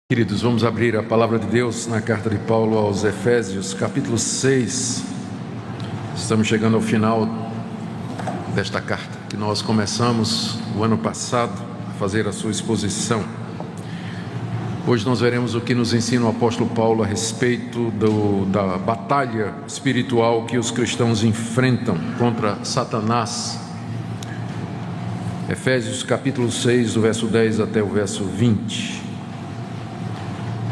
Queridos, vamos abrir a palavra de Deus na carta de Paulo aos Efésios, capítulo 6. Estamos chegando ao final desta carta, que nós começamos o ano passado a fazer a sua exposição. Hoje nós veremos o que nos ensina o apóstolo Paulo a respeito da batalha espiritual que os cristãos enfrentam contra Satanás. Efésios capítulo 6, do verso 10 até o verso 20.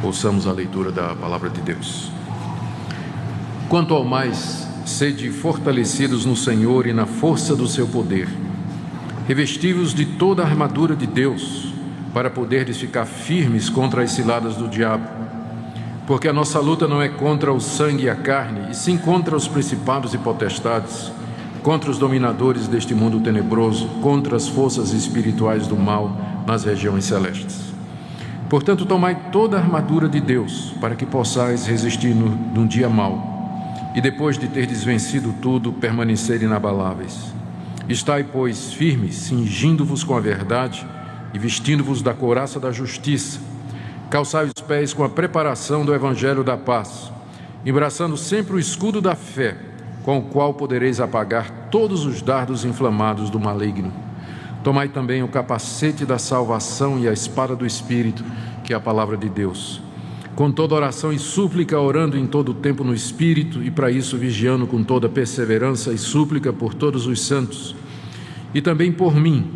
Ouçamos a leitura da palavra de Deus. Quanto ao mais, sede fortalecidos no Senhor e na força do seu poder, revesti-vos de toda a armadura de Deus, para poderdes ficar firmes contra as ciladas do diabo. Porque a nossa luta não é contra o sangue e a carne, e sim contra os principados e potestades, contra os dominadores deste mundo tenebroso, contra as forças espirituais do mal nas regiões celestes. Portanto, tomai toda a armadura de Deus, para que possais resistir num dia mau, e depois de terdes vencido tudo, permanecer inabaláveis. Estai, pois, firmes, cingindo-vos com a verdade e vestindo-vos da couraça da justiça. Calçai os pés com a preparação do evangelho da paz, embraçando sempre o escudo da fé, com o qual podereis apagar todos os dardos inflamados do maligno. Tomai também o capacete da salvação e a espada do Espírito, que é a palavra de Deus. Com toda oração e súplica, orando em todo o tempo no Espírito, e para isso vigiando com toda perseverança e súplica por todos os santos. E também por mim,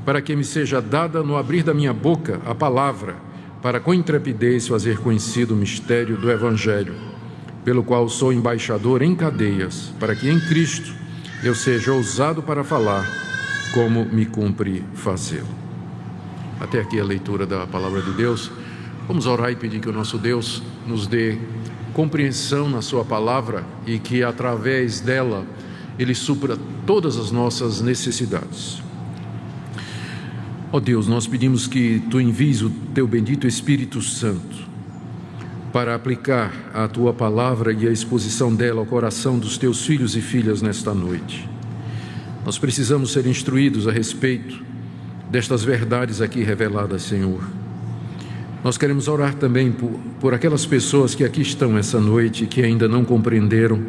para que me seja dada no abrir da minha boca a palavra, para com intrepidez fazer conhecido o mistério do Evangelho, pelo qual sou embaixador em cadeias, para que em Cristo eu seja ousado para falar, como me cumpre fazê-lo. Até aqui a leitura da palavra de Deus. Vamos orar e pedir que o nosso Deus nos dê compreensão na sua palavra e que através dela Ele supra todas as nossas necessidades. Ó Deus, nós pedimos que Tu envies o Teu bendito Espírito Santo para aplicar a Tua palavra e a exposição dela ao coração dos Teus filhos e filhas nesta noite. Nós precisamos ser instruídos a respeito destas verdades aqui reveladas, Senhor. Nós queremos orar também por aquelas pessoas que aqui estão essa noite e que ainda não compreenderam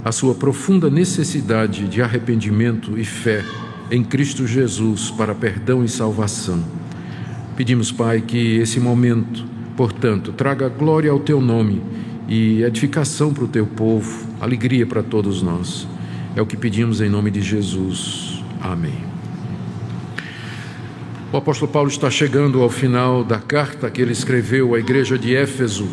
a sua profunda necessidade de arrependimento e fé em Cristo Jesus para perdão e salvação. Pedimos, Pai, que esse momento, portanto, traga glória ao Teu nome e edificação para o Teu povo, alegria para todos nós. É o que pedimos em nome de Jesus. Amém. O apóstolo Paulo está chegando ao final da carta que ele escreveu à igreja de Éfeso.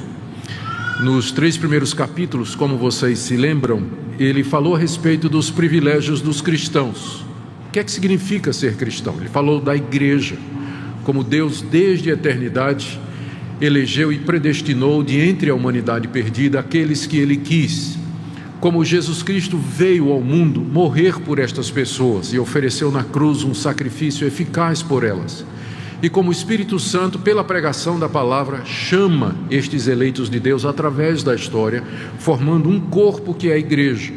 Nos 3 primeiros capítulos, como vocês se lembram, ele falou a respeito dos privilégios dos cristãos. O que é que significa ser cristão? Ele falou da igreja, como Deus desde a eternidade elegeu e predestinou de entre a humanidade perdida aqueles que Ele quis. Como Jesus Cristo veio ao mundo morrer por estas pessoas e ofereceu na cruz um sacrifício eficaz por elas. E como o Espírito Santo, pela pregação da palavra, chama estes eleitos de Deus através da história, formando um corpo que é a igreja,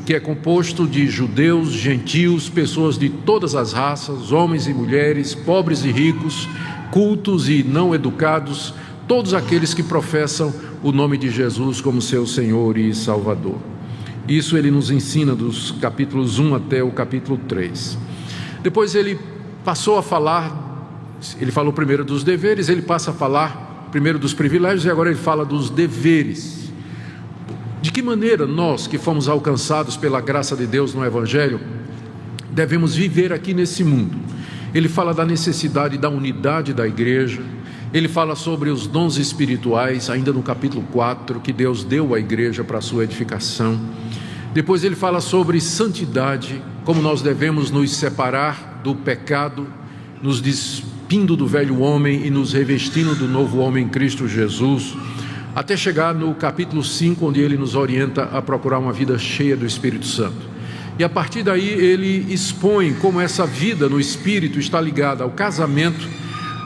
que é composto de judeus, gentios, pessoas de todas as raças, homens e mulheres, pobres e ricos, cultos e não educados, todos aqueles que professam o nome de Jesus como seu Senhor e Salvador. Isso ele nos ensina dos capítulos 1 até o capítulo 3. Depois ele passou a falar, ele falou primeiro dos deveres, ele passa a falar primeiro dos privilégios e agora ele fala dos deveres. De que maneira nós, que fomos alcançados pela graça de Deus no Evangelho, devemos viver aqui nesse mundo? Ele fala da necessidade da unidade da igreja, ele fala sobre os dons espirituais, ainda no capítulo 4, que Deus deu à igreja para a sua edificação. Depois ele fala sobre santidade, como nós devemos nos separar do pecado, nos despindo do velho homem e nos revestindo do novo homem em Cristo Jesus, até chegar no capítulo 5, onde ele nos orienta a procurar uma vida cheia do Espírito Santo. E a partir daí ele expõe como essa vida no Espírito está ligada ao casamento,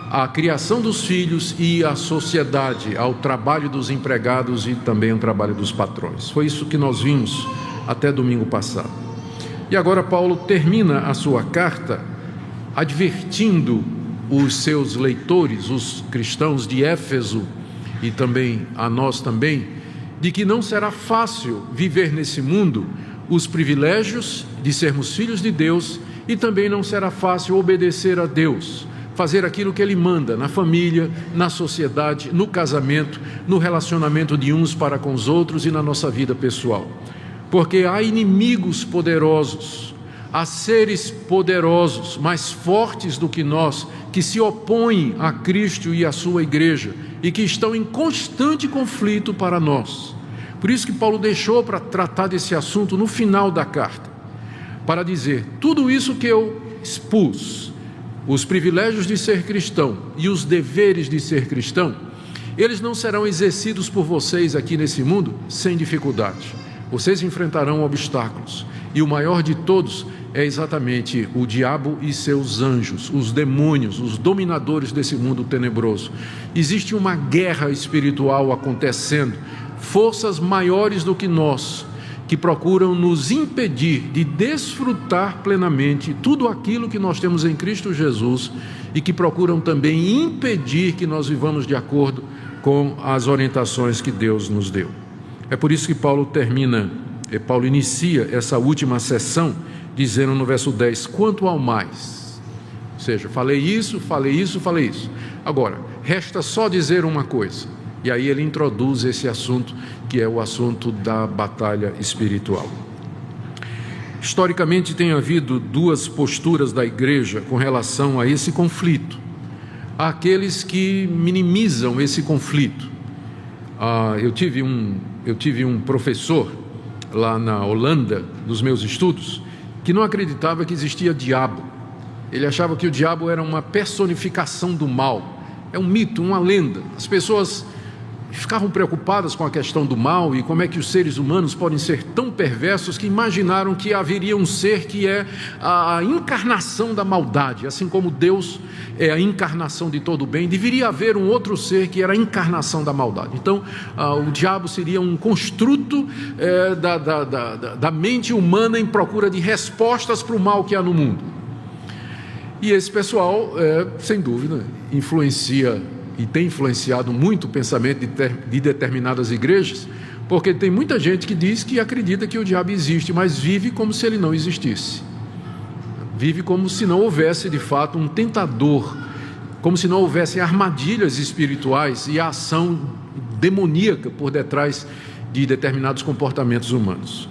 à criação dos filhos e à sociedade, ao trabalho dos empregados e também ao trabalho dos patrões. Foi isso que nós vimos até domingo passado. E agora Paulo termina a sua carta advertindo os seus leitores, os cristãos de Éfeso, e também a nós também, de que não será fácil viver nesse mundo os privilégios de sermos filhos de Deus, e também não será fácil obedecer a Deus, fazer aquilo que Ele manda na família, na sociedade, no casamento, no relacionamento de uns para com os outros e na nossa vida pessoal. Porque há inimigos poderosos, há seres poderosos, mais fortes do que nós, que se opõem a Cristo e à sua igreja e que estão em constante conflito para nós. Por isso que Paulo deixou para tratar desse assunto no final da carta, para dizer: tudo isso que eu expus, os privilégios de ser cristão e os deveres de ser cristão, eles não serão exercidos por vocês aqui nesse mundo sem dificuldade. Vocês enfrentarão obstáculos, e o maior de todos é exatamente o diabo e seus anjos, os demônios, os dominadores desse mundo tenebroso. Existe uma guerra espiritual acontecendo, forças maiores do que nós, que procuram nos impedir de desfrutar plenamente tudo aquilo que nós temos em Cristo Jesus, e que procuram também impedir que nós vivamos de acordo com as orientações que Deus nos deu. É por isso que Paulo inicia essa última sessão dizendo no verso 10, quanto ao mais. Ou seja, falei isso. Agora, resta só dizer uma coisa. E aí ele introduz esse assunto, que é o assunto da batalha espiritual. Historicamente tem havido duas posturas da igreja com relação a esse conflito. Há aqueles que minimizam esse conflito. Eu tive um professor lá na Holanda, nos meus estudos, que não acreditava que existia diabo. Ele achava que o diabo era uma personificação do mal. É um mito, uma lenda. As pessoas ficavam preocupadas com a questão do mal e como é que os seres humanos podem ser tão perversos que imaginaram que haveria um ser que é a encarnação da maldade, assim como Deus é a encarnação de todo o bem, deveria haver um outro ser que era a encarnação da maldade. Então, o diabo seria um construto da mente humana em procura de respostas para o mal que há no mundo. E esse pessoal, sem dúvida, influencia e tem influenciado muito o pensamento de determinadas igrejas, porque tem muita gente que diz que acredita que o diabo existe, mas vive como se ele não existisse. Vive como se não houvesse de fato um tentador, como se não houvessem armadilhas espirituais e a ação demoníaca por detrás de determinados comportamentos humanos.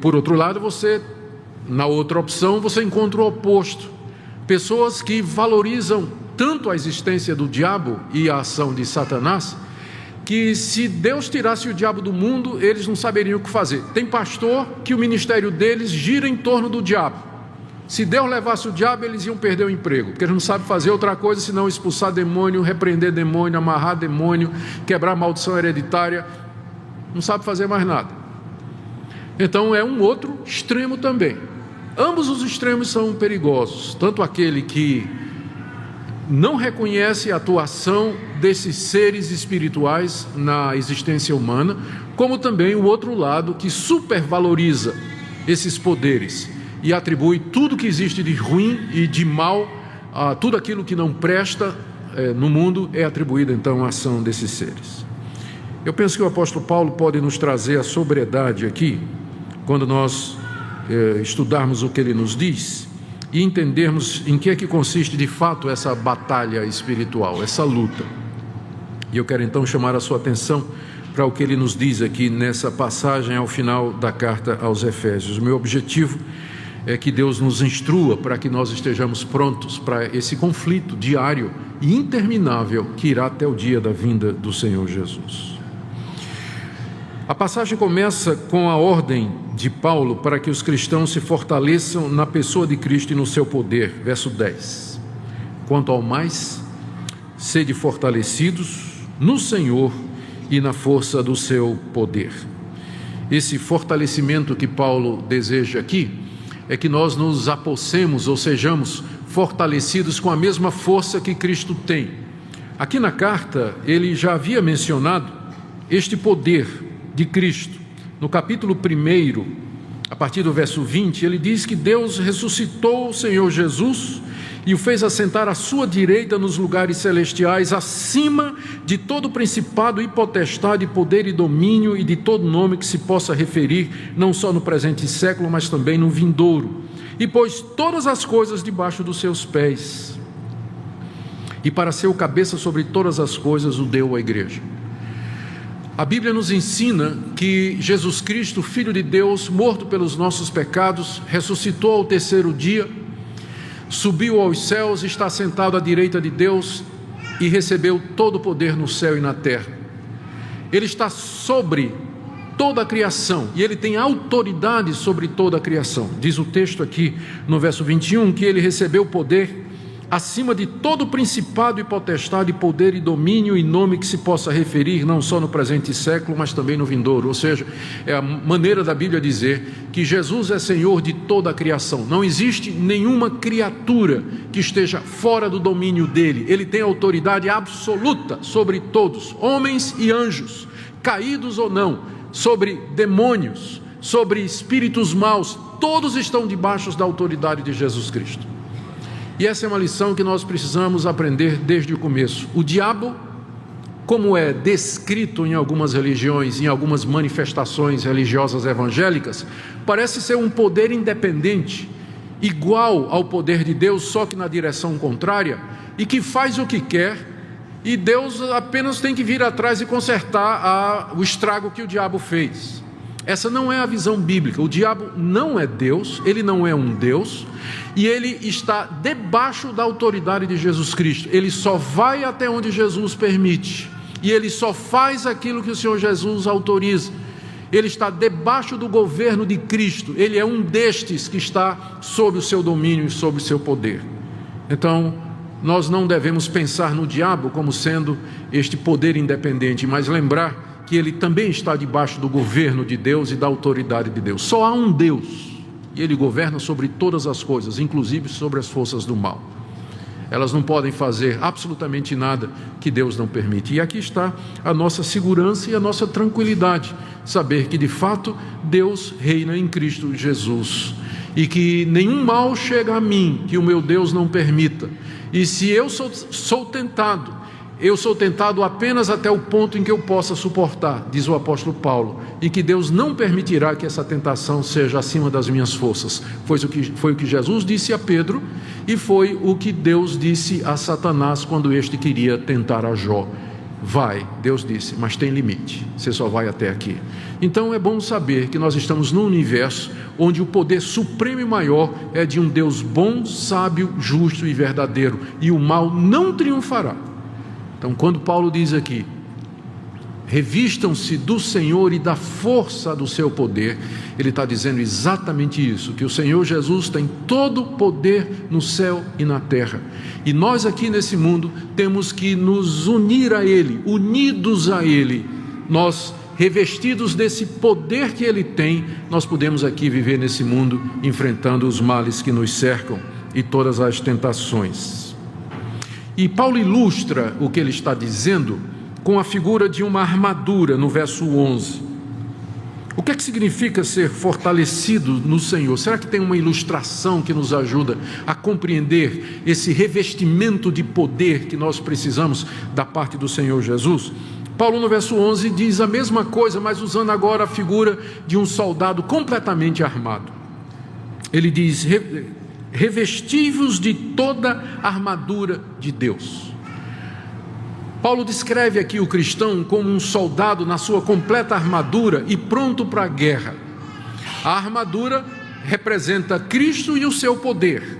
Por outro lado, na outra opção, você encontra o oposto. Pessoas que valorizam tanto a existência do diabo e a ação de Satanás, que se Deus tirasse o diabo do mundo, eles não saberiam o que fazer. Tem pastor que o ministério deles gira em torno do diabo. Se Deus levasse o diabo, eles iam perder o emprego, porque eles não sabem fazer outra coisa senão expulsar demônio, repreender demônio, amarrar demônio, quebrar maldição hereditária. Não sabe fazer mais nada. Então é um outro extremo também. Ambos os extremos são perigosos, tanto aquele que não reconhece a atuação desses seres espirituais na existência humana, como também o outro lado que supervaloriza esses poderes e atribui tudo que existe de ruim e de mal, a tudo aquilo que não presta no mundo, é atribuído então à ação desses seres. Eu penso que o apóstolo Paulo pode nos trazer a sobriedade aqui, quando nós estudarmos o que ele nos diz e entendermos em que é que consiste de fato essa batalha espiritual, essa luta. E eu quero então chamar a sua atenção para o que ele nos diz aqui nessa passagem ao final da carta aos Efésios. O meu objetivo é que Deus nos instrua para que nós estejamos prontos para esse conflito diário e interminável que irá até o dia da vinda do Senhor Jesus. A passagem começa com a ordem de Paulo para que os cristãos se fortaleçam na pessoa de Cristo e no seu poder. Verso 10. Quanto ao mais, sede fortalecidos no Senhor e na força do seu poder. Esse fortalecimento que Paulo deseja aqui é que nós nos apossemos ou sejamos fortalecidos com a mesma força que Cristo tem. Aqui na carta ele já havia mencionado este poder de Cristo. No capítulo 1, a partir do verso 20, ele diz que Deus ressuscitou o Senhor Jesus e o fez assentar à sua direita nos lugares celestiais, acima de todo principado e potestade, poder e domínio, e de todo nome que se possa referir, não só no presente século, mas também no vindouro. E pôs todas as coisas debaixo dos seus pés, e para ser o cabeça sobre todas as coisas o deu à igreja. A Bíblia nos ensina que Jesus Cristo, Filho de Deus, morto pelos nossos pecados, ressuscitou ao terceiro dia, subiu aos céus, está sentado à direita de Deus e recebeu todo o poder no céu e na terra. Ele está sobre toda a criação e ele tem autoridade sobre toda a criação. Diz o texto aqui no verso 21 que ele recebeu poder acima de todo principado e potestade, poder e domínio e nome que se possa referir, não só no presente século, mas também no vindouro. Ou seja, é a maneira da Bíblia dizer que Jesus é Senhor de toda a criação. Não existe nenhuma criatura que esteja fora do domínio dele. Ele tem autoridade absoluta sobre todos, homens e anjos, caídos ou não, sobre demônios, sobre espíritos maus. Todos estão debaixo da autoridade de Jesus Cristo. E essa é uma lição que nós precisamos aprender desde o começo. O diabo, como é descrito em algumas religiões, em algumas manifestações religiosas evangélicas, parece ser um poder independente, igual ao poder de Deus, só que na direção contrária, e que faz o que quer, e Deus apenas tem que vir atrás e consertar o estrago que o diabo fez. Essa não é a visão bíblica. O diabo não é Deus, ele não é um Deus, e ele está debaixo da autoridade de Jesus Cristo. Ele só vai até onde Jesus permite, e ele só faz aquilo que o Senhor Jesus autoriza. Ele está debaixo do governo de Cristo. Ele é um destes que está sob o seu domínio e sob o seu poder. Então, nós não devemos pensar no diabo como sendo este poder independente, mas lembrar que ele também está debaixo do governo de Deus e da autoridade de Deus. Só há um Deus, e ele governa sobre todas as coisas, inclusive sobre as forças do mal. Elas não podem fazer absolutamente nada que Deus não permite. E aqui está a nossa segurança e a nossa tranquilidade, saber que de fato Deus reina em Cristo Jesus, e que nenhum mal chega a mim que o meu Deus não permita. E se eu sou tentado, eu sou tentado apenas até o ponto em que eu possa suportar, diz o apóstolo Paulo, e que Deus não permitirá que essa tentação seja acima das minhas forças. Foi o que Jesus disse a Pedro, e foi o que Deus disse a Satanás quando este queria tentar a Jó. Vai, Deus disse, mas tem limite, você só vai até aqui. Então é bom saber que nós estamos num universo onde o poder supremo e maior é de um Deus bom, sábio, justo e verdadeiro, e o mal não triunfará. Então, quando Paulo diz aqui, revistam-se do Senhor e da força do seu poder, ele está dizendo exatamente isso, que o Senhor Jesus tem todo o poder no céu e na terra, e nós aqui nesse mundo temos que nos unir a Ele, unidos a Ele. Nós, revestidos desse poder que Ele tem, nós podemos aqui viver nesse mundo, enfrentando os males que nos cercam e todas as tentações. E Paulo ilustra o que ele está dizendo com a figura de uma armadura no verso 11. O que é que significa ser fortalecido no Senhor? Será que tem uma ilustração que nos ajuda a compreender esse revestimento de poder que nós precisamos da parte do Senhor Jesus? Paulo no verso 11 diz a mesma coisa, mas usando agora a figura de um soldado completamente armado. Ele diz: revestivos de toda a armadura de Deus. Paulo descreve aqui o cristão como um soldado na sua completa armadura e pronto para a guerra. A armadura representa Cristo e o seu poder,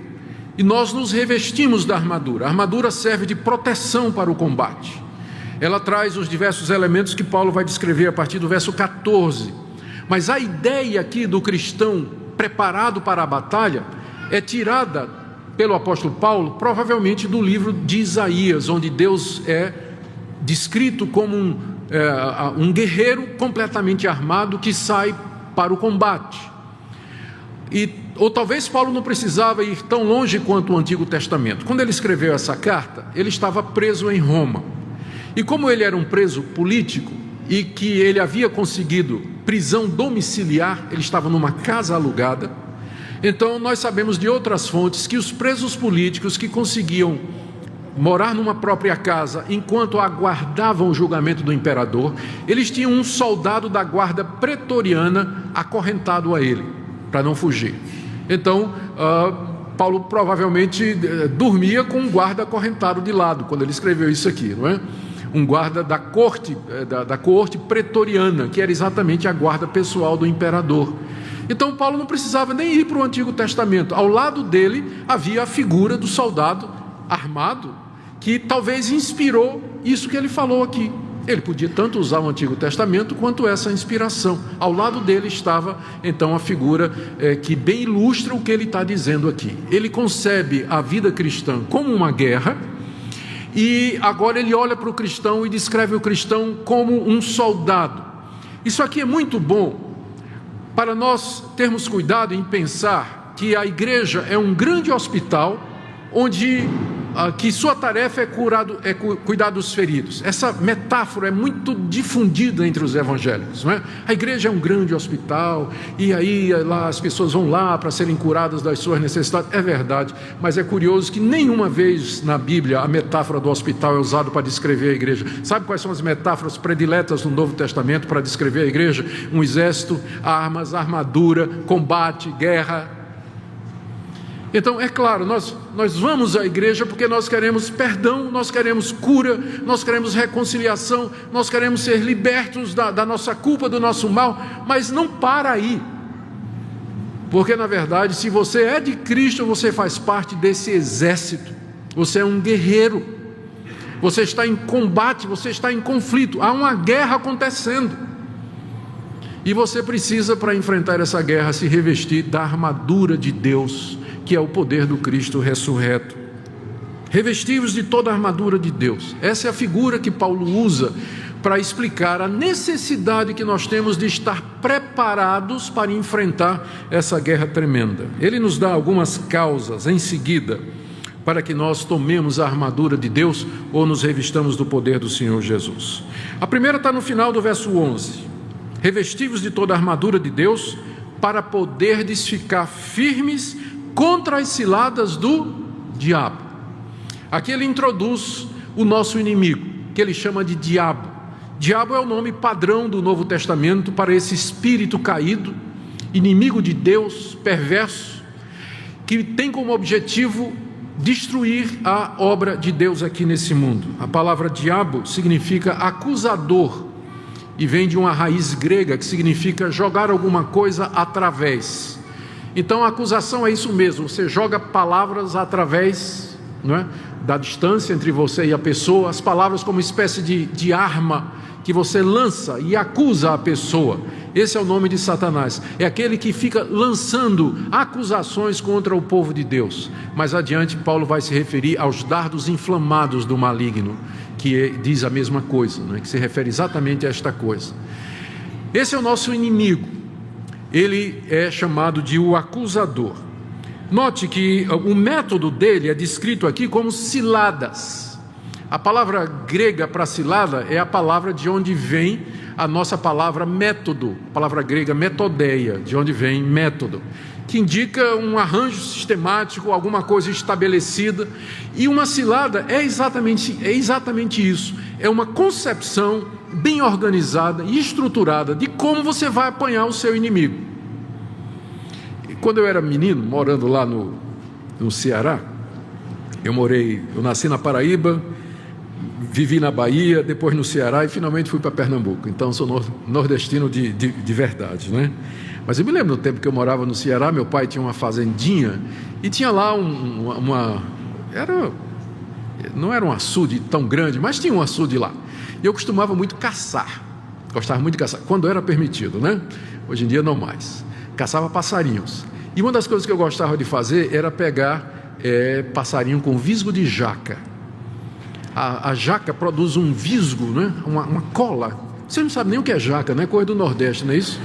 e nós nos revestimos da armadura. A armadura serve de proteção para o combate. Ela traz os diversos elementos que Paulo vai descrever a partir do verso 14. Mas a ideia aqui do cristão preparado para a batalha é tirada pelo apóstolo Paulo, provavelmente do livro de Isaías, onde Deus é descrito como um guerreiro completamente armado que sai para o combate. Ou talvez Paulo não precisava ir tão longe quanto o Antigo Testamento. Quando ele escreveu essa carta, ele estava preso em Roma. E como ele era um preso político e que ele havia conseguido prisão domiciliar, ele estava numa casa alugada. Então nós sabemos de outras fontes que os presos políticos que conseguiam morar numa própria casa enquanto aguardavam o julgamento do imperador, eles tinham um soldado da guarda pretoriana acorrentado a ele, para não fugir. Então Paulo provavelmente dormia com um guarda acorrentado de lado, quando ele escreveu isso aqui, não é? Um guarda da corte pretoriana, que era exatamente a guarda pessoal do imperador. Então Paulo não precisava nem ir para o Antigo Testamento. Ao lado dele havia a figura do soldado armado, que talvez inspirou isso que ele falou aqui. Ele podia tanto usar o Antigo Testamento quanto essa inspiração. Ao lado dele estava então a figura que bem ilustra o que ele está dizendo aqui. Ele concebe a vida cristã como uma guerra, e agora ele olha para o cristão e descreve o cristão como um soldado. Isso aqui é muito bom para nós termos cuidado em pensar que a igreja é um grande hospital onde que sua tarefa é cuidar dos feridos. Essa metáfora é muito difundida entre os evangélicos, não é? A igreja é um grande hospital e aí lá as pessoas vão lá para serem curadas das suas necessidades. É verdade, mas é curioso que nenhuma vez na Bíblia a metáfora do hospital é usada para descrever a igreja. Sabe quais são as metáforas prediletas no Novo Testamento para descrever a igreja? Um exército, armas, armadura, combate, guerra. Então, é claro, nós vamos à igreja porque nós queremos perdão, nós queremos cura, nós queremos reconciliação, nós queremos ser libertos da nossa culpa, do nosso mal, mas não para aí. Porque, na verdade, se você é de Cristo, você faz parte desse exército, você é um guerreiro, você está em combate, você está em conflito, há uma guerra acontecendo. E você precisa, para enfrentar essa guerra, se revestir da armadura de Deus, que é o poder do Cristo ressurreto. Revestivos de toda a armadura de Deus. Essa é a figura que Paulo usa para explicar a necessidade que nós temos de estar preparados para enfrentar essa guerra tremenda. Ele nos dá algumas causas em seguida para que nós tomemos a armadura de Deus ou nos revistamos do poder do Senhor Jesus. A primeira está no final do verso 11. Revestivos de toda a armadura de Deus para poderdes ficar firmes contra as ciladas do diabo. Aqui ele introduz o nosso inimigo, que ele chama de diabo. Diabo é o nome padrão do Novo Testamento para esse espírito caído, inimigo de Deus, perverso, que tem como objetivo destruir a obra de Deus aqui nesse mundo. A palavra diabo significa acusador e vem de uma raiz grega que significa jogar alguma coisa através. Então a acusação é isso mesmo, você joga palavras através, não é, da distância entre você e a pessoa, as palavras como uma espécie de arma que você lança e acusa a pessoa. Esse é o nome de Satanás, é aquele que fica lançando acusações contra o povo de Deus. Mais adiante Paulo vai se referir aos dardos inflamados do maligno, que diz a mesma coisa, não é? Que se refere exatamente a esta coisa. Esse é o nosso inimigo. Ele é chamado de o acusador. Note que o método dele é descrito aqui como ciladas. A palavra grega para cilada é a palavra de onde vem a nossa palavra método, a palavra grega metodeia, de onde vem método, que indica um arranjo sistemático, alguma coisa estabelecida. E uma cilada é exatamente isso, é uma concepção bem organizada e estruturada de como você vai apanhar o seu inimigo. E quando eu era menino, morando lá no Ceará, eu nasci na Paraíba, vivi na Bahia, depois no Ceará e finalmente fui para Pernambuco. Então sou nordestino de verdade, né? Mas eu me lembro do tempo que eu morava no Ceará, meu pai tinha uma fazendinha e tinha lá não era um açude tão grande, mas tinha um açude lá. E eu costumava muito caçar, gostava muito de caçar, quando era permitido, né? Hoje em dia não mais. Caçava passarinhos. E uma das coisas que eu gostava de fazer era pegar passarinho com visgo de jaca. A jaca produz um visgo, né? Uma cola. Você não sabe nem o que é jaca, né? Coisa do Nordeste, não é isso?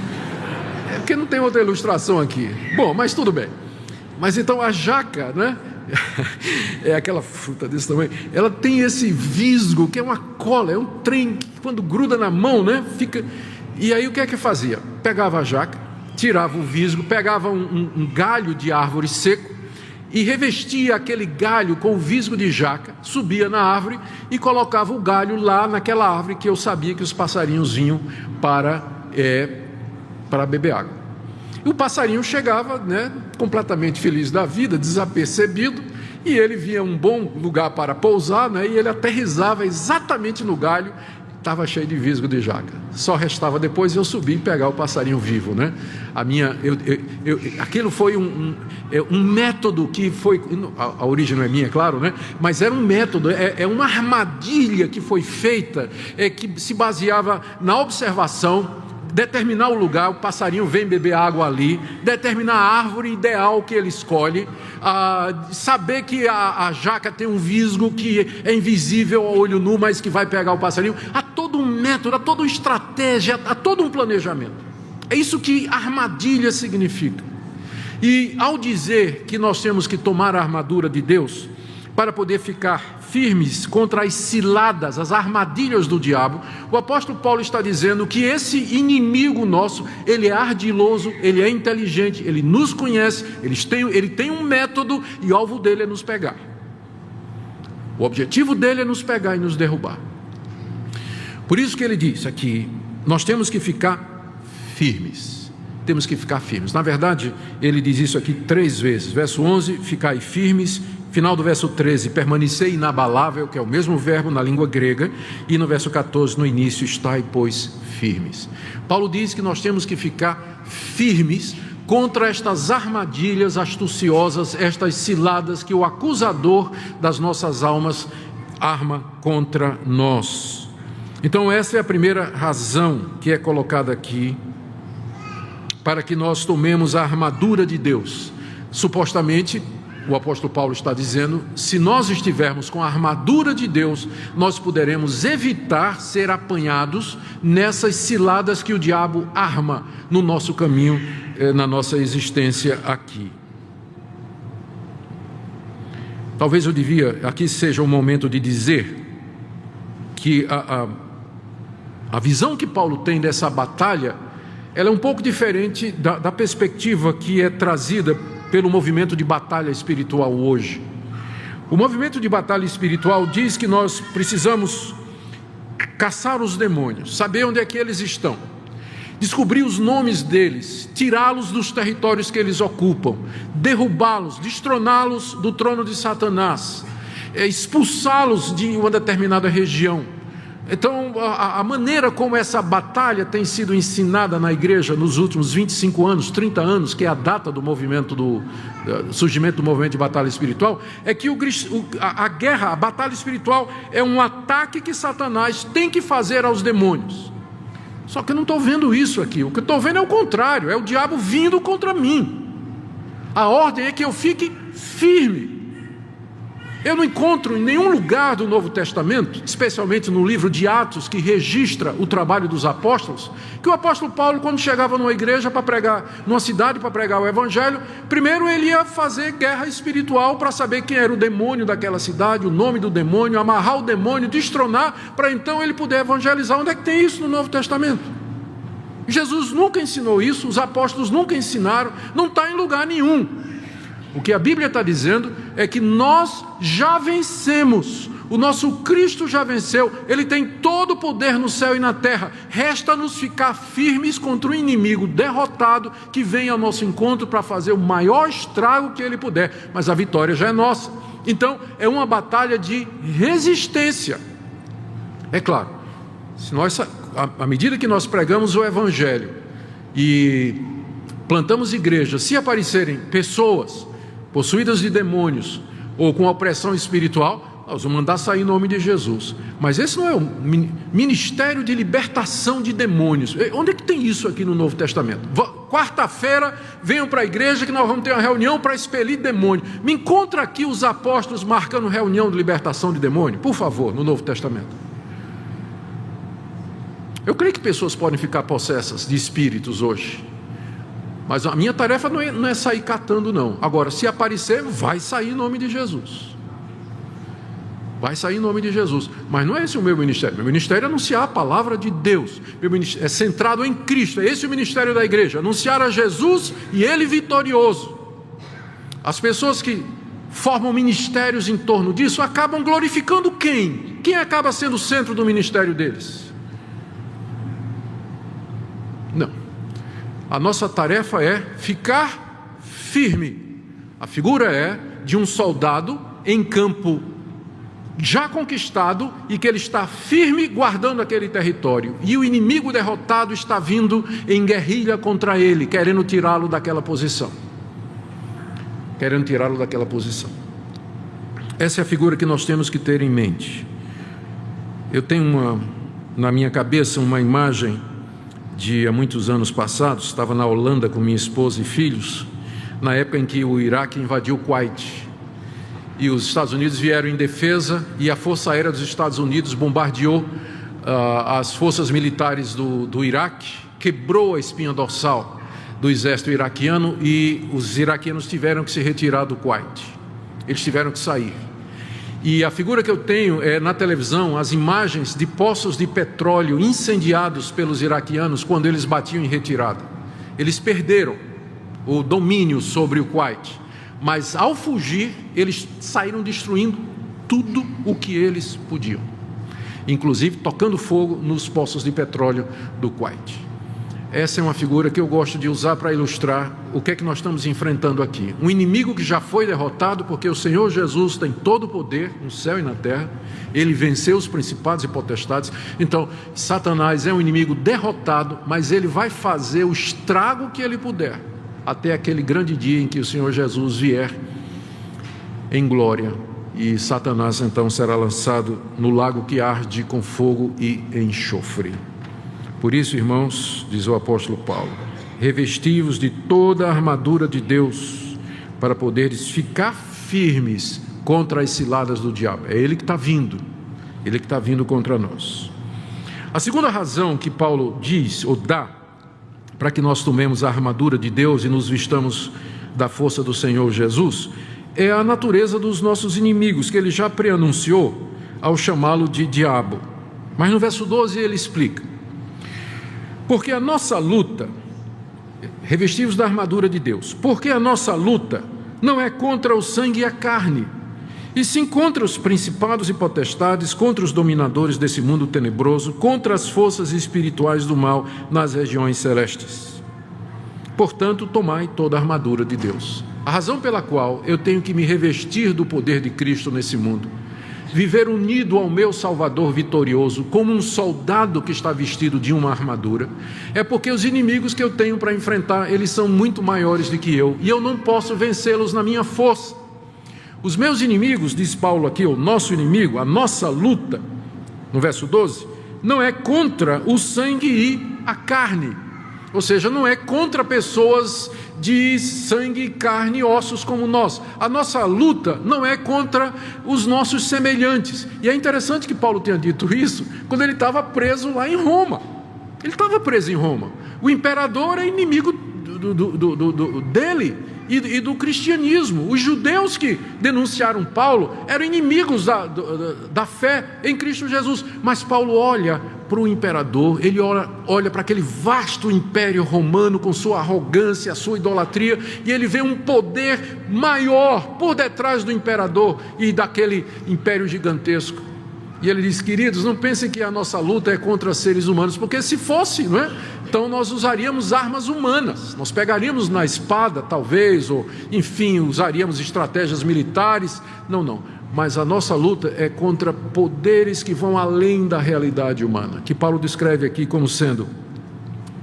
É porque não tem outra ilustração aqui. Bom, mas tudo bem. Mas então a jaca, né? É aquela fruta desse tamanho. Ela tem esse visgo que é uma cola, é um trem que quando gruda na mão, né? Fica. E aí o que é que fazia? Pegava a jaca, tirava o visgo, pegava um galho de árvore seco e revestia aquele galho com o visgo de jaca, subia na árvore e colocava o galho lá naquela árvore que eu sabia que os passarinhos vinham para beber água. E o passarinho chegava, completamente feliz da vida, desapercebido, e ele via um bom lugar para pousar, e ele aterrissava exatamente no galho. Estava cheio de visgo de jaca. Só restava depois eu subir e pegar o passarinho vivo, Aquilo foi um método que foi, a origem não é minha, claro, mas era um método, uma armadilha que foi feita, que se baseava na observação, determinar o lugar, o passarinho vem beber água ali, determinar a árvore ideal que ele escolhe, saber que a jaca tem um visgo que é invisível ao olho nu, mas que vai pegar o passarinho. Há todo um método, há toda uma estratégia, há todo um planejamento. É isso que armadilha significa. E ao dizer que nós temos que tomar a armadura de Deus para poder ficar firmes contra as ciladas, as armadilhas do diabo, o apóstolo Paulo está dizendo que esse inimigo nosso, ele é ardiloso, ele é inteligente, ele nos conhece, ele tem um método, e o alvo dele é nos pegar. O objetivo dele é nos pegar e nos derrubar. Por isso que ele diz aqui, nós temos que ficar firmes. Temos que ficar firmes. Na verdade, ele diz isso aqui 3 vezes. Verso 11, ficai firmes. Final do verso 13, permanecer inabalável, que é o mesmo verbo na língua grega. E no verso 14, no início, estai, pois, firmes. Paulo diz que nós temos que ficar firmes contra estas armadilhas astuciosas, estas ciladas que o acusador das nossas almas arma contra nós. Então essa é a primeira razão que é colocada aqui, para que nós tomemos a armadura de Deus. Supostamente, o apóstolo Paulo está dizendo, se nós estivermos com a armadura de Deus, nós poderemos evitar ser apanhados nessas ciladas que o diabo arma no nosso caminho, na nossa existência aqui. Talvez eu devia, aqui seja o momento de dizer que a visão que Paulo tem dessa batalha, ela é um pouco diferente da perspectiva que é trazida pelo movimento de batalha espiritual hoje. O movimento de batalha espiritual diz que nós precisamos caçar os demônios, saber onde é que eles estão, descobrir os nomes deles, tirá-los dos territórios que eles ocupam, derrubá-los, destroná-los do trono de Satanás, expulsá-los de uma determinada região. Então, a maneira como essa batalha tem sido ensinada na igreja nos últimos 25 anos, 30 anos, que é a data do movimento do surgimento do movimento de batalha espiritual, é que a guerra, a batalha espiritual é um ataque que Satanás tem que fazer aos demônios. Só que eu não estou vendo isso aqui. O que eu estou vendo é o contrário, é o diabo vindo contra mim. A ordem é que eu fique firme. Eu não encontro em nenhum lugar do Novo Testamento, especialmente no livro de Atos, que registra o trabalho dos apóstolos, que o apóstolo Paulo, quando chegava numa igreja para pregar, numa cidade para pregar o evangelho, primeiro ele ia fazer guerra espiritual para saber quem era o demônio daquela cidade, o nome do demônio, amarrar o demônio, destronar, para então ele poder evangelizar. Onde é que tem isso no Novo Testamento? Jesus nunca ensinou isso, os apóstolos nunca ensinaram, não está em lugar nenhum. O que a Bíblia está dizendo é que nós já vencemos, o nosso Cristo já venceu, Ele tem todo o poder no céu e na terra, resta-nos ficar firmes contra o inimigo derrotado que vem ao nosso encontro para fazer o maior estrago que ele puder, mas a vitória já é nossa. Então é uma batalha de resistência. É claro, se nós, à medida que nós pregamos o Evangelho e plantamos igrejas, se aparecerem pessoas possuídas de demônios ou com opressão espiritual, nós vamos mandar sair em nome de Jesus. Mas esse não é um ministério de libertação de demônios. Onde é que tem isso aqui no Novo Testamento? Quarta-feira venham para a igreja que nós vamos ter uma reunião para expelir demônio. Me encontra aqui os apóstolos marcando reunião de libertação de demônio, por favor, no Novo Testamento. Eu creio que pessoas podem ficar possessas de espíritos hoje, mas a minha tarefa não é sair catando, não. Agora, se aparecer, vai sair em nome de Jesus. Vai sair em nome de Jesus. Mas não é esse o meu ministério. Meu ministério é anunciar a palavra de Deus. Meu ministério é centrado em Cristo. É esse o ministério da igreja. Anunciar a Jesus e Ele vitorioso. As pessoas que formam ministérios em torno disso acabam glorificando quem? Quem acaba sendo o centro do ministério deles? Não. A nossa tarefa é ficar firme. A figura é de um soldado em campo já conquistado e que ele está firme guardando aquele território. E o inimigo derrotado está vindo em guerrilha contra ele, querendo tirá-lo daquela posição. Essa é a figura que nós temos que ter em mente. Eu tenho na minha cabeça uma imagem de há muitos anos passados. Estava na Holanda com minha esposa e filhos, na época em que o Iraque invadiu o Kuwait. E os Estados Unidos vieram em defesa e a Força Aérea dos Estados Unidos bombardeou as forças militares do Iraque, quebrou a espinha dorsal do exército iraquiano e os iraquianos tiveram que se retirar do Kuwait. Eles tiveram que sair. E a figura que eu tenho é na televisão as imagens de poços de petróleo incendiados pelos iraquianos quando eles batiam em retirada. Eles perderam o domínio sobre o Kuwait. Mas ao fugir, eles saíram destruindo tudo o que eles podiam, inclusive tocando fogo nos poços de petróleo do Kuwait. Essa é uma figura que eu gosto de usar para ilustrar o que é que nós estamos enfrentando aqui. Um inimigo que já foi derrotado, porque o Senhor Jesus tem todo o poder no céu e na terra. Ele venceu os principados e potestades. Então, Satanás é um inimigo derrotado, mas ele vai fazer o estrago que ele puder, até aquele grande dia em que o Senhor Jesus vier em glória e Satanás então será lançado no lago que arde com fogo e enxofre. Por isso, irmãos, diz o apóstolo Paulo, revesti-vos de toda a armadura de Deus para poderes ficar firmes contra as ciladas do diabo. É ele que está vindo, ele que está vindo contra nós. A segunda razão que Paulo diz ou dá para que nós tomemos a armadura de Deus e nos vistamos da força do Senhor Jesus, é a natureza dos nossos inimigos, que ele já preanunciou ao chamá-lo de diabo. Mas no verso 12 ele explica: porque a nossa luta, revestivos da armadura de Deus, porque a nossa luta não é contra o sangue e a carne, e sim contra os principados e potestades, contra os dominadores desse mundo tenebroso, contra as forças espirituais do mal nas regiões celestes. Portanto, tomai toda a armadura de Deus. A razão pela qual eu tenho que me revestir do poder de Cristo nesse mundo, viver unido ao meu Salvador vitorioso, como um soldado que está vestido de uma armadura, é porque os inimigos que eu tenho para enfrentar, eles são muito maiores do que eu, e eu não posso vencê-los na minha força. Os meus inimigos, diz Paulo aqui, o nosso inimigo, a nossa luta, no verso 12, não é contra o sangue e a carne, ou seja, não é contra pessoas de sangue, carne e ossos como nós. A nossa luta não é contra os nossos semelhantes. E é interessante que Paulo tenha dito isso quando ele estava preso lá em Roma. Ele estava preso em Roma. O imperador é inimigo dele e do cristianismo. Os judeus que denunciaram Paulo eram inimigos da fé em Cristo Jesus. Mas Paulo olha para o imperador, ele olha para aquele vasto império romano com sua arrogância, sua idolatria, e ele vê um poder maior por detrás do imperador e daquele império gigantesco. E ele diz: queridos, não pensem que a nossa luta é contra seres humanos, porque se fosse, não é? Então nós usaríamos armas humanas, nós pegaríamos na espada talvez, ou enfim, usaríamos estratégias militares. Não. Mas a nossa luta é contra poderes que vão além da realidade humana, que Paulo descreve aqui como sendo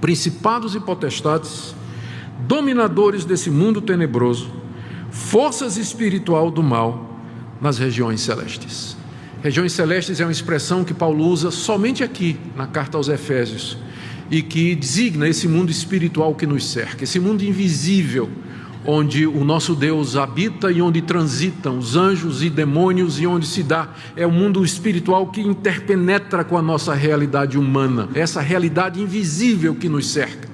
principados e potestades, dominadores desse mundo tenebroso, forças espiritual do mal nas regiões celestes. Regiões celestes é uma expressão que Paulo usa somente aqui na carta aos Efésios, e que designa esse mundo espiritual que nos cerca, esse mundo invisível, onde o nosso Deus habita e onde transitam os anjos e demônios, e onde se dá, é o mundo espiritual que interpenetra com a nossa realidade humana, essa realidade invisível que nos cerca.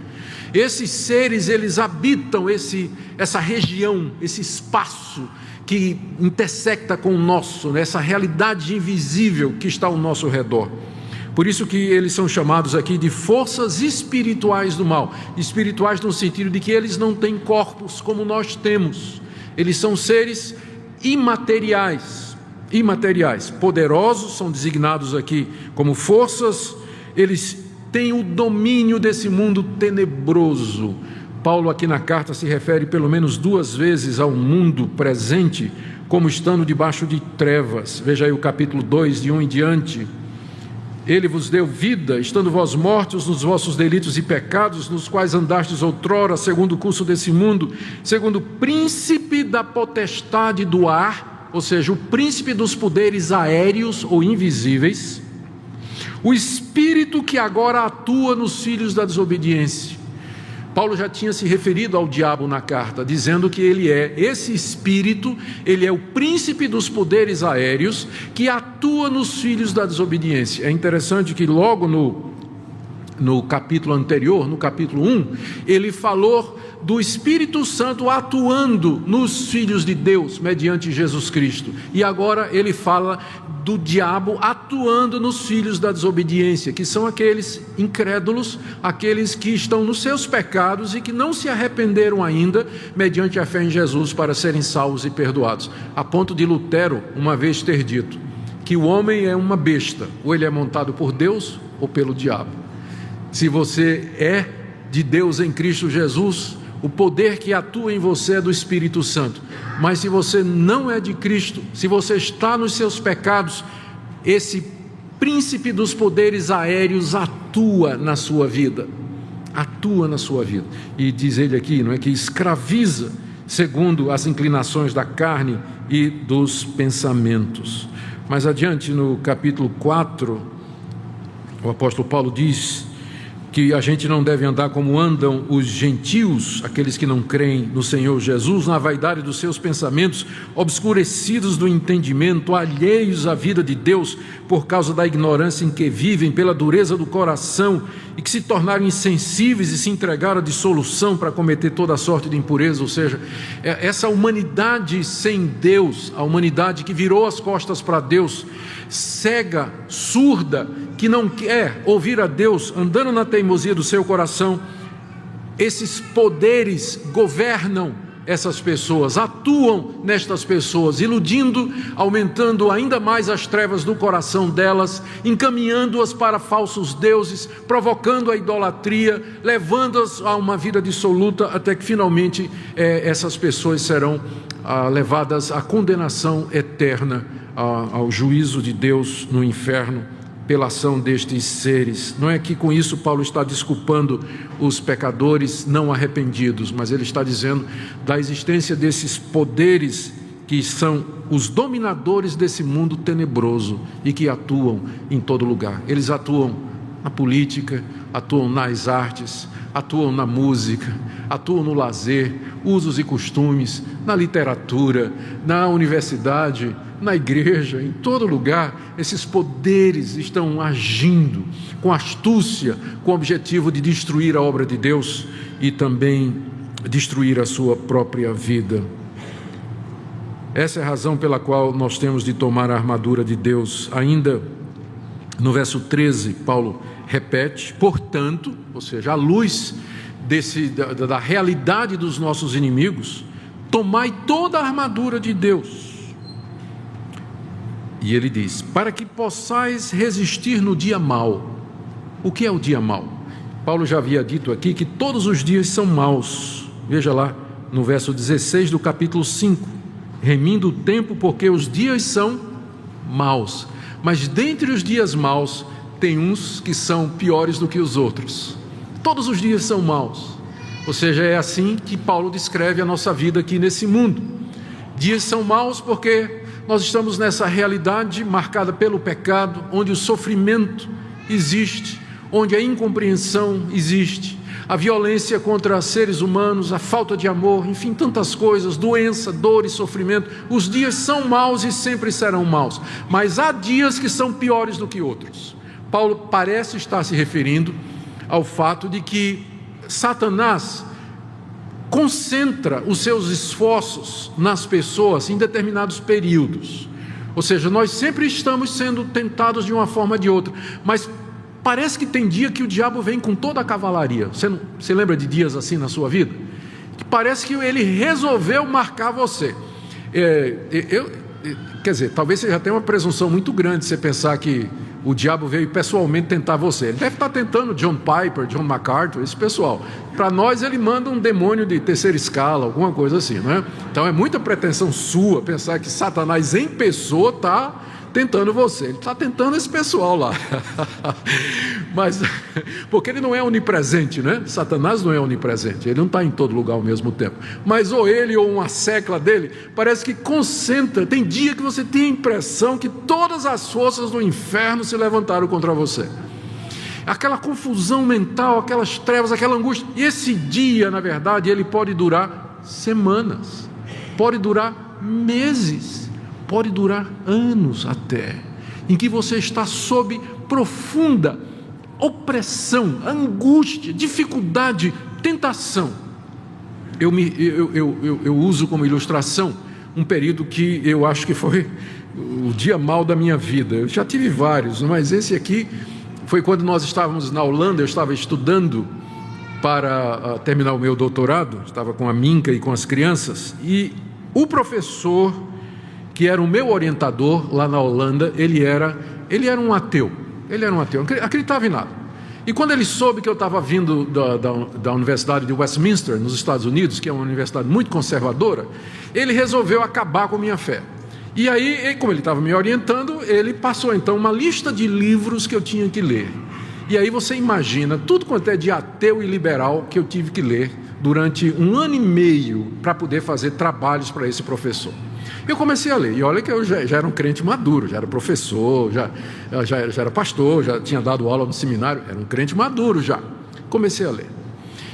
Esses seres, eles habitam essa região, esse espaço, que intersecta com o nosso, nessa realidade invisível que está ao nosso redor. Por isso que eles são chamados aqui de forças espirituais do mal. Espirituais no sentido de que eles não têm corpos como nós temos. Eles são seres imateriais, poderosos, são designados aqui como forças. Eles têm o domínio desse mundo tenebroso. Paulo aqui na carta se refere pelo menos 2 vezes ao mundo presente como estando debaixo de trevas. Veja aí o capítulo 2, de 1 em diante. Ele vos deu vida, estando vós mortos nos vossos delitos e pecados, nos quais andastes outrora, segundo o curso desse mundo, segundo o príncipe da potestade do ar, ou seja, o príncipe dos poderes aéreos ou invisíveis, o espírito que agora atua nos filhos da desobediência. Paulo já tinha se referido ao diabo na carta, dizendo que ele é esse espírito, ele é o príncipe dos poderes aéreos que atua nos filhos da desobediência. É interessante que logo no capítulo anterior, no capítulo 1, ele falou do Espírito Santo atuando nos filhos de Deus, mediante Jesus Cristo. E agora ele fala do diabo atuando nos filhos da desobediência, que são aqueles incrédulos, aqueles que estão nos seus pecados e que não se arrependeram ainda, mediante a fé em Jesus, para serem salvos e perdoados. A ponto de Lutero, uma vez, ter dito que o homem é uma besta, ou ele é montado por Deus ou pelo diabo. Se você é de Deus em Cristo Jesus, o poder que atua em você é do Espírito Santo. Mas se você não é de Cristo, se você está nos seus pecados, esse príncipe dos poderes aéreos atua na sua vida. Atua na sua vida. E diz ele aqui, não é, que escraviza segundo as inclinações da carne e dos pensamentos. Mais adiante, no capítulo 4, o apóstolo Paulo diz que a gente não deve andar como andam os gentios, aqueles que não creem no Senhor Jesus, na vaidade dos seus pensamentos, obscurecidos do entendimento, alheios à vida de Deus, por causa da ignorância em que vivem, pela dureza do coração, e que se tornaram insensíveis e se entregaram à dissolução para cometer toda sorte de impureza. Ou seja, essa humanidade sem Deus, a humanidade que virou as costas para Deus, cega, surda, que não quer ouvir a Deus, andando na teimosia do seu coração, esses poderes governam essas pessoas, atuam nestas pessoas, iludindo, aumentando ainda mais as trevas do coração delas, encaminhando-as para falsos deuses, provocando a idolatria, levando-as a uma vida dissoluta, até que finalmente essas pessoas serão levadas à condenação eterna, ao juízo de Deus no inferno, pela ação destes seres. Não é que com isso Paulo está desculpando os pecadores não arrependidos, mas ele está dizendo da existência desses poderes que são os dominadores desse mundo tenebroso e que atuam em todo lugar. Eles atuam na política, atuam nas artes, atuam na música, atuam no lazer, usos e costumes, na literatura, na universidade, na igreja, em todo lugar. Esses poderes estão agindo com astúcia, com o objetivo de destruir a obra de Deus e também destruir a sua própria vida. Essa é a razão pela qual nós temos de tomar a armadura de Deus. Ainda no verso 13, Paulo repete: portanto, ou seja, à luz da realidade dos nossos inimigos, tomai toda a armadura de Deus. E ele diz: para que possais resistir no dia mau. O que é o dia mau? Paulo já havia dito aqui que todos os dias são maus. Veja lá no verso 16 do capítulo 5: remindo o tempo, porque os dias são maus. Mas dentre os dias maus, tem uns que são piores do que os outros. Todos os dias são maus. Ou seja, é assim que Paulo descreve a nossa vida aqui nesse mundo. Dias são maus porque nós estamos nessa realidade marcada pelo pecado, onde o sofrimento existe, onde a incompreensão existe, a violência contra seres humanos, a falta de amor, enfim, tantas coisas, doença, dor e sofrimento. Os dias são maus e sempre serão maus, mas há dias que são piores do que outros. Paulo parece estar se referindo ao fato de que Satanás concentra os seus esforços nas pessoas em determinados períodos. Ou seja, nós sempre estamos sendo tentados de uma forma ou de outra, mas parece que tem dia que o diabo vem com toda a cavalaria. Você lembra de dias assim na sua vida? Que parece que ele resolveu marcar você. Quer dizer, talvez você já tenha uma presunção muito grande você pensar que o diabo veio pessoalmente tentar você. Ele deve estar tentando John Piper, John MacArthur, esse pessoal. Para nós ele manda um demônio de terceira escala, alguma coisa assim, não é? Então é muita pretensão sua pensar que Satanás em pessoa está tentando você. Ele está tentando esse pessoal lá. Mas, porque ele não é onipresente, né? Satanás não é onipresente, ele não está em todo lugar ao mesmo tempo. Mas ou ele ou uma secla dele, parece que concentra. Tem dia que você tem a impressão que todas as forças do inferno se levantaram contra você. Aquela confusão mental, aquelas trevas, aquela angústia. E esse dia, na verdade, ele pode durar semanas, pode durar meses, pode durar anos até, em que você está sob profunda opressão, angústia, dificuldade, tentação. Eu uso como ilustração um período que eu acho que foi o dia mau da minha vida. Eu já tive vários, mas esse aqui foi quando nós estávamos na Holanda. Eu estava estudando para terminar o meu doutorado, estava com a Minka e com as crianças, e o professor, que era o meu orientador lá na Holanda, ele era um ateu. Ele era um ateu, não acreditava em nada. E quando ele soube que eu estava vindo da Universidade de Westminster, nos Estados Unidos, que é uma universidade muito conservadora, ele resolveu acabar com a minha fé. E aí, como ele estava me orientando, ele passou então uma lista de livros que eu tinha que ler. E aí você imagina tudo quanto é de ateu e liberal que eu tive que ler durante 1 ano e meio para poder fazer trabalhos para esse professor. Eu comecei a ler, e olha que eu já era um crente maduro, já era professor, já era pastor, já tinha dado aula no seminário, era um crente maduro já. Comecei a ler,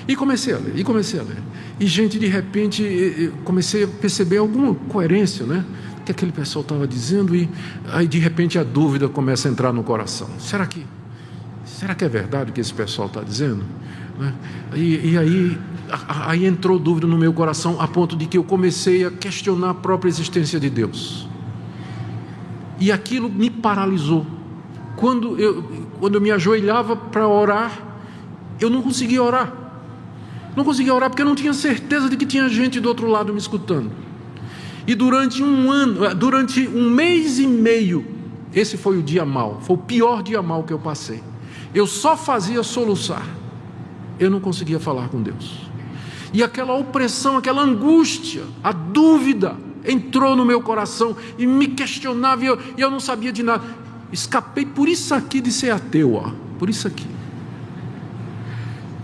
e comecei a ler. E, gente, de repente, eu comecei a perceber alguma coerência, né? Que aquele pessoal estava dizendo, e aí, de repente, a dúvida começa a entrar no coração. Será que é verdade o que esse pessoal está dizendo? E aí entrou dúvida no meu coração, a ponto de que eu comecei a questionar a própria existência de Deus. E aquilo me paralisou. Quando eu me ajoelhava para orar, eu não conseguia orar. Não conseguia orar porque eu não tinha certeza de que tinha gente do outro lado me escutando. E durante 1 mês e meio, esse foi o dia mau, foi o pior dia mau que eu passei. Eu só fazia soluçar. Eu não conseguia falar com Deus. E aquela opressão, aquela angústia, a dúvida entrou no meu coração e me questionava, e eu não sabia de nada. Escapei por isso aqui de ser ateu, por isso aqui.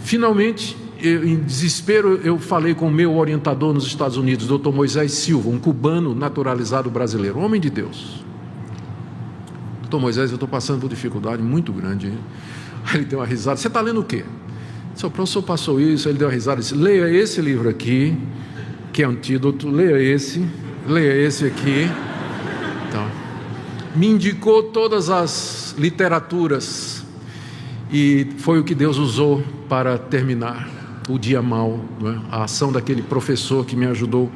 Finalmente, em desespero, eu falei com o meu orientador nos Estados Unidos, Dr. Moisés Silva, um cubano naturalizado brasileiro, um homem de Deus. Dr. Moisés, eu estou passando por dificuldade muito grande. Hein? Aí ele deu uma risada. Você está lendo o quê? O professor passou isso, ele deu uma risada e disse: leia esse livro aqui, que é antídoto, leia esse aqui. Então, me indicou todas as literaturas, e foi o que Deus usou para terminar o dia mau, não é? A ação daquele professor que me ajudou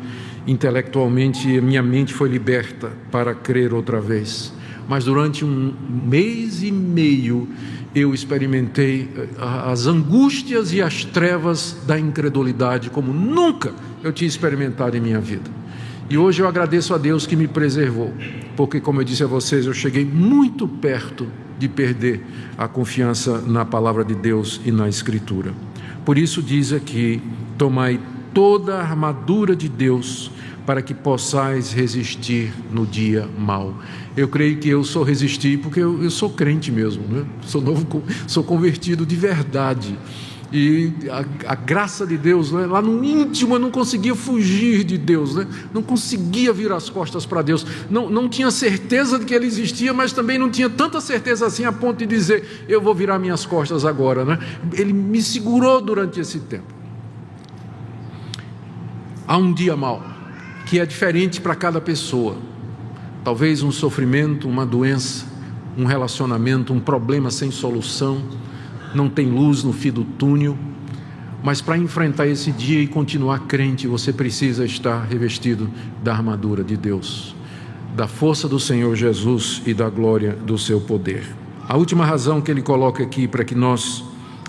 intelectualmente, e minha mente foi liberta para crer outra vez. Mas durante 1 mês e meio eu experimentei as angústias e as trevas da incredulidade como nunca eu tinha experimentado em minha vida. E hoje eu agradeço a Deus que me preservou, porque, como eu disse a vocês, eu cheguei muito perto de perder a confiança na palavra de Deus e na Escritura. Por isso diz aqui: tomai toda a armadura de Deus, para que possais resistir no dia mau. Eu creio que eu só resisti porque eu sou crente mesmo, né? Sou convertido de verdade. E a graça de Deus, né? Lá no íntimo eu não conseguia fugir de Deus, né? Não conseguia virar as costas para Deus. Não tinha certeza de que Ele existia, mas também não tinha tanta certeza assim a ponto de dizer: eu vou virar minhas costas agora, né? Ele me segurou durante esse tempo. Há um dia mau que é diferente para cada pessoa. Talvez um sofrimento, uma doença, um relacionamento, um problema sem solução, não tem luz no fim do túnel. Mas para enfrentar esse dia e continuar crente, você precisa estar revestido da armadura de Deus, da força do Senhor Jesus e da glória do seu poder. A última razão que ele coloca aqui para que nós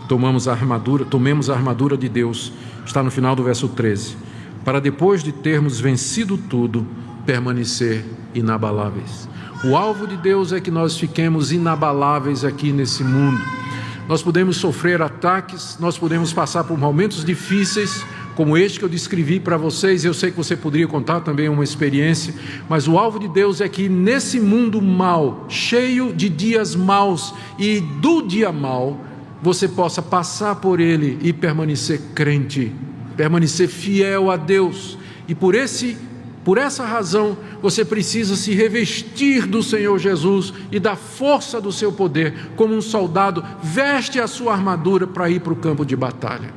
tomemos a armadura de Deus está no final do verso 13. Para depois de termos vencido tudo, permanecer inabaláveis. O alvo de Deus é que nós fiquemos inabaláveis aqui nesse mundo. Nós podemos sofrer ataques, nós podemos passar por momentos difíceis, como este que eu descrevi para vocês. Eu sei que você poderia contar também uma experiência, mas o alvo de Deus é que nesse mundo mau, cheio de dias maus e do dia mau, você possa passar por ele e permanecer crente, permanecer fiel a Deus. E por essa razão, você precisa se revestir do Senhor Jesus e da força do seu poder. Como um soldado veste a sua armadura para ir para o campo de batalha.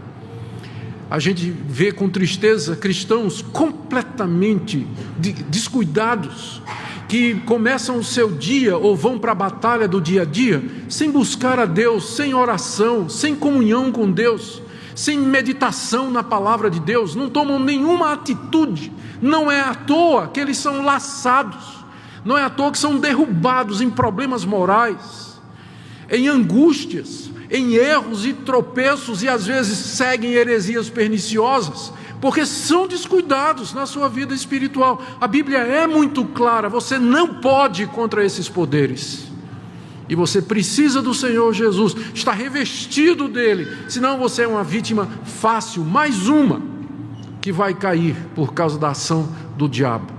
A gente vê com tristeza cristãos completamente descuidados, que começam o seu dia ou vão para a batalha do dia a dia sem buscar a Deus, sem oração, sem comunhão com Deus, sem meditação na palavra de Deus, não tomam nenhuma atitude. Não é à toa que eles são laçados, não é à toa que são derrubados em problemas morais, em angústias, em erros e tropeços, e às vezes seguem heresias perniciosas, porque são descuidados na sua vida espiritual. A Bíblia é muito clara: você não pode ir contra esses poderes, e você precisa do Senhor Jesus, está revestido dele, senão você é uma vítima fácil, mais uma que vai cair por causa da ação do diabo.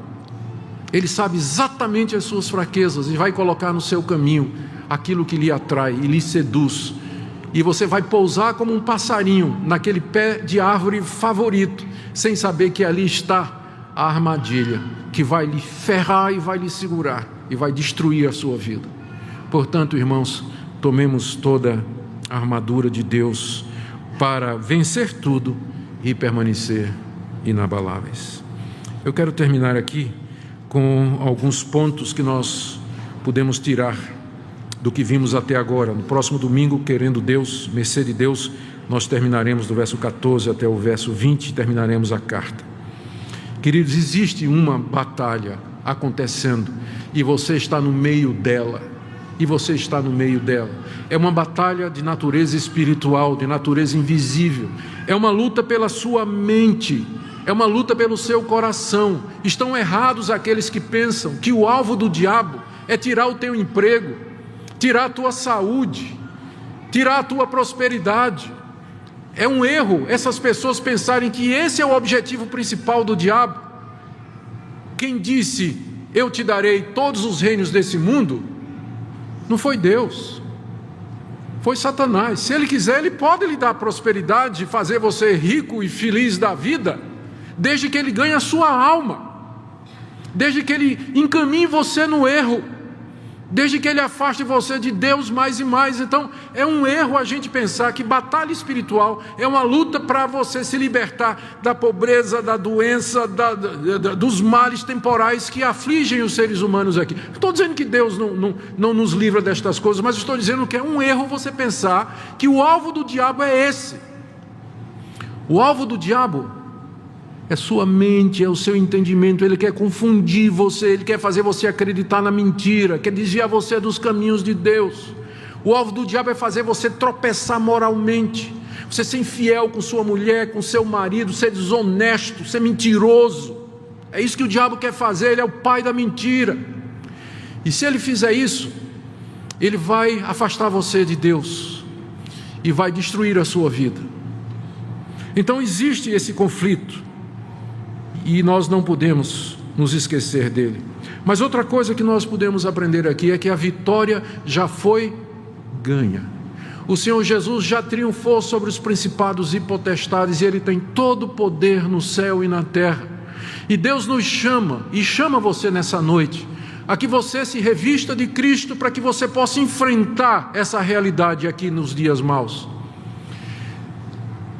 Ele sabe exatamente as suas fraquezas e vai colocar no seu caminho aquilo que lhe atrai e lhe seduz, e você vai pousar como um passarinho naquele pé de árvore favorito, sem saber que ali está a armadilha que vai lhe ferrar e vai lhe segurar e vai destruir a sua vida. Portanto, irmãos, tomemos toda a armadura de Deus para vencer tudo e permanecer inabaláveis. Eu quero terminar aqui com alguns pontos que nós podemos tirar do que vimos até agora. No próximo domingo, querendo Deus, mercê de Deus, nós terminaremos do verso 14 até o verso 20, terminaremos a carta. Queridos, existe uma batalha acontecendo e você está no meio dela. É uma batalha de natureza espiritual, de natureza invisível. É uma luta pela sua mente, é uma luta pelo seu coração. Estão errados aqueles que pensam que o alvo do diabo é tirar o teu emprego, tirar a tua saúde, tirar a tua prosperidade. É um erro essas pessoas pensarem que esse é o objetivo principal do diabo. Quem disse: eu te darei todos os reinos desse mundo, não foi Deus, foi Satanás. Se ele quiser, ele pode lhe dar prosperidade, fazer você rico e feliz da vida, desde que ele ganhe a sua alma, desde que ele encaminhe você no erro, desde que ele afaste você de Deus mais e mais. Então é um erro a gente pensar que batalha espiritual é uma luta para você se libertar da pobreza, da doença, dos males temporais que afligem os seres humanos aqui. Não estou dizendo que Deus não nos livra destas coisas, mas estou dizendo que é um erro você pensar que o alvo do diabo é esse. O alvo do diabo é sua mente, é o seu entendimento. Ele quer confundir você, ele quer fazer você acreditar na mentira, quer desviar você dos caminhos de Deus. O alvo do diabo é fazer você tropeçar moralmente, você ser infiel com sua mulher, com seu marido, ser desonesto, ser mentiroso. É isso que o diabo quer fazer, ele é o pai da mentira. E se ele fizer isso, ele vai afastar você de Deus e vai destruir a sua vida. Então existe esse conflito, e nós não podemos nos esquecer dele. Mas outra coisa que nós podemos aprender aqui é que a vitória já foi ganha. O Senhor Jesus já triunfou sobre os principados e potestades, e Ele tem todo o poder no céu e na terra. E Deus nos chama, e chama você nessa noite, a que você se revista de Cristo, para que você possa enfrentar essa realidade aqui nos dias maus.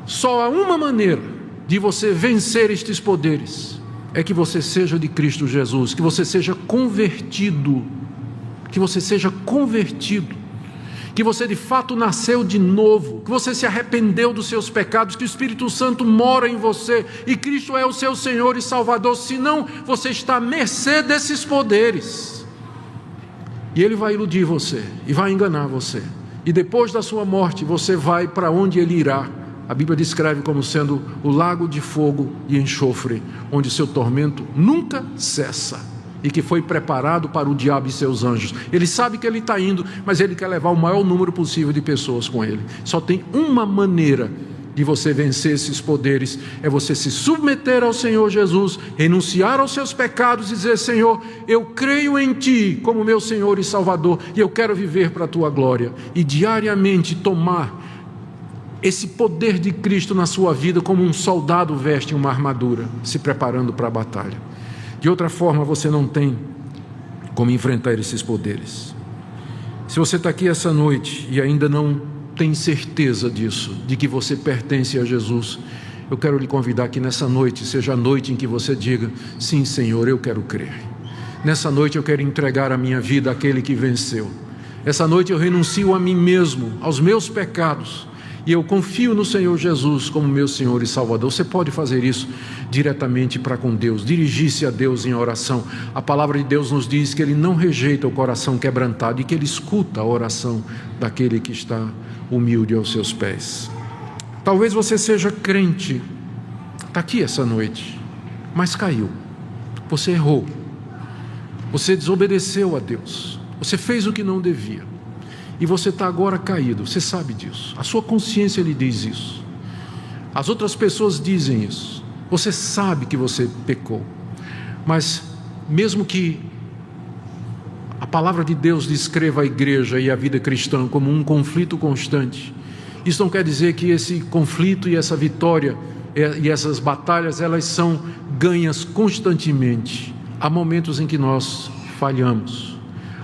Só há uma maneira de você vencer estes poderes, é que você seja de Cristo Jesus, que você seja convertido, que você de fato nasceu de novo, que você se arrependeu dos seus pecados, que o Espírito Santo mora em você e Cristo é o seu Senhor e Salvador, senão você está à mercê desses poderes. E ele vai iludir você e vai enganar você. E depois da sua morte você vai para onde ele irá. A Bíblia descreve como sendo o lago de fogo e enxofre, onde seu tormento nunca cessa e que foi preparado para o diabo e seus anjos. Ele sabe que ele está indo, mas ele quer levar o maior número possível de pessoas com ele. Só tem uma maneira de você vencer esses poderes, é você se submeter ao Senhor Jesus, renunciar aos seus pecados e dizer: Senhor, eu creio em Ti como meu Senhor e Salvador, e eu quero viver para a Tua glória, e diariamente tomar esse poder de Cristo na sua vida como um soldado veste uma armadura, se preparando para a batalha. De outra forma, você não tem como enfrentar esses poderes. Se você está aqui essa noite e ainda não tem certeza disso, de que você pertence a Jesus, eu quero lhe convidar que nessa noite seja a noite em que você diga: sim, Senhor, eu quero crer. Nessa noite eu quero entregar a minha vida àquele que venceu. Essa noite eu renuncio a mim mesmo, aos meus pecados, e eu confio no Senhor Jesus como meu Senhor e Salvador. Você pode fazer isso diretamente para com Deus, dirigir-se a Deus em oração. A palavra de Deus nos diz que Ele não rejeita o coração quebrantado e que Ele escuta a oração daquele que está humilde aos seus pés. Talvez você seja crente, está aqui essa noite, mas caiu. Você errou, você desobedeceu a Deus, você fez o que não devia. E você está agora caído, você sabe disso. A sua consciência lhe diz isso. As outras pessoas dizem isso. Você sabe que você pecou. Mas mesmo que a palavra de Deus descreva a igreja e a vida cristã como um conflito constante, isso não quer dizer que esse conflito e essa vitória e essas batalhas, elas são ganhas constantemente. Há momentos em que nós falhamos.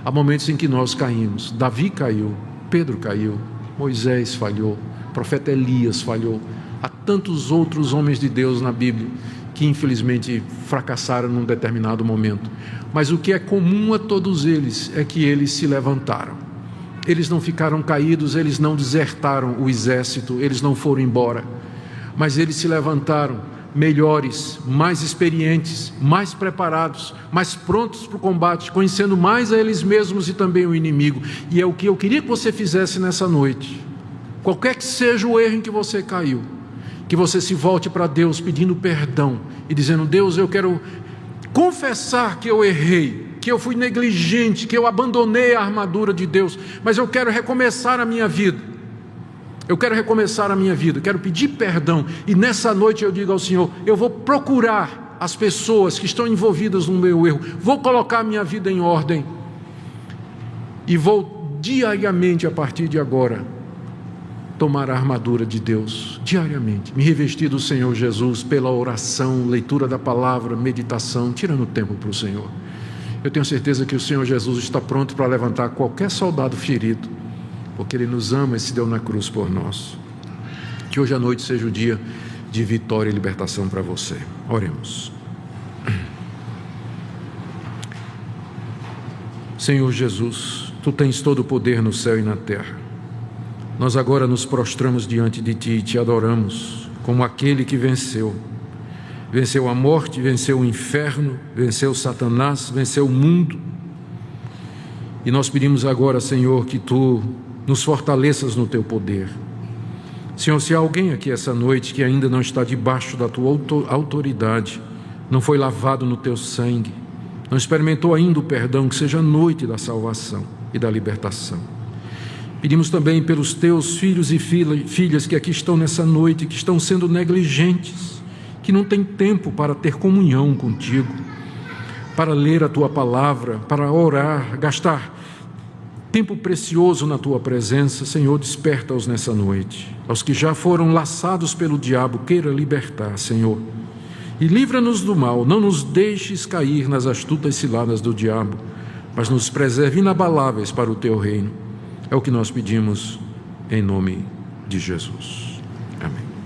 Há momentos em que nós caímos. Davi caiu, Pedro caiu, Moisés falhou, o profeta Elias falhou. Há tantos outros homens de Deus na Bíblia que infelizmente fracassaram num determinado momento. Mas o que é comum a todos eles é que eles se levantaram. Eles não ficaram caídos, eles não desertaram o exército, eles não foram embora. Mas eles se levantaram melhores, mais experientes, mais preparados, mais prontos para o combate, conhecendo mais a eles mesmos e também o inimigo. E é o que eu queria que você fizesse nessa noite. Qualquer que seja o erro em que você caiu, que você se volte para Deus pedindo perdão e dizendo: Deus, eu quero confessar que eu errei, que eu fui negligente, que eu abandonei a armadura de Deus, mas eu quero recomeçar a minha vida. Eu quero recomeçar a minha vida, quero pedir perdão. E nessa noite eu digo ao Senhor: eu vou procurar as pessoas que estão envolvidas no meu erro, vou colocar a minha vida em ordem e vou diariamente, a partir de agora, tomar a armadura de Deus, diariamente, me revestir do Senhor Jesus pela oração, leitura da palavra, meditação, tirando tempo para o Senhor. Eu tenho certeza que o Senhor Jesus está pronto para levantar qualquer soldado ferido, porque Ele nos ama e se deu na cruz por nós. Que hoje à noite seja o dia de vitória e libertação para você. Oremos. Senhor Jesus, Tu tens todo o poder no céu e na terra. Nós agora nos prostramos diante de Ti e Te adoramos como aquele que venceu. Venceu a morte, venceu o inferno, venceu Satanás, venceu o mundo. E nós pedimos agora, Senhor, que Tu nos fortaleças no Teu poder. Senhor, se há alguém aqui essa noite que ainda não está debaixo da Tua autoridade, não foi lavado no Teu sangue, não experimentou ainda o perdão, que seja a noite da salvação e da libertação. Pedimos também pelos Teus filhos e filhas que aqui estão nessa noite, que estão sendo negligentes, que não têm tempo para ter comunhão contigo, para ler a Tua palavra, para orar, gastar tempo precioso na Tua presença. Senhor, desperta-os nessa noite. Aos que já foram laçados pelo diabo, queira libertar, Senhor. E livra-nos do mal, não nos deixes cair nas astutas ciladas do diabo, mas nos preserve inabaláveis para o Teu reino. É o que nós pedimos em nome de Jesus. Amém.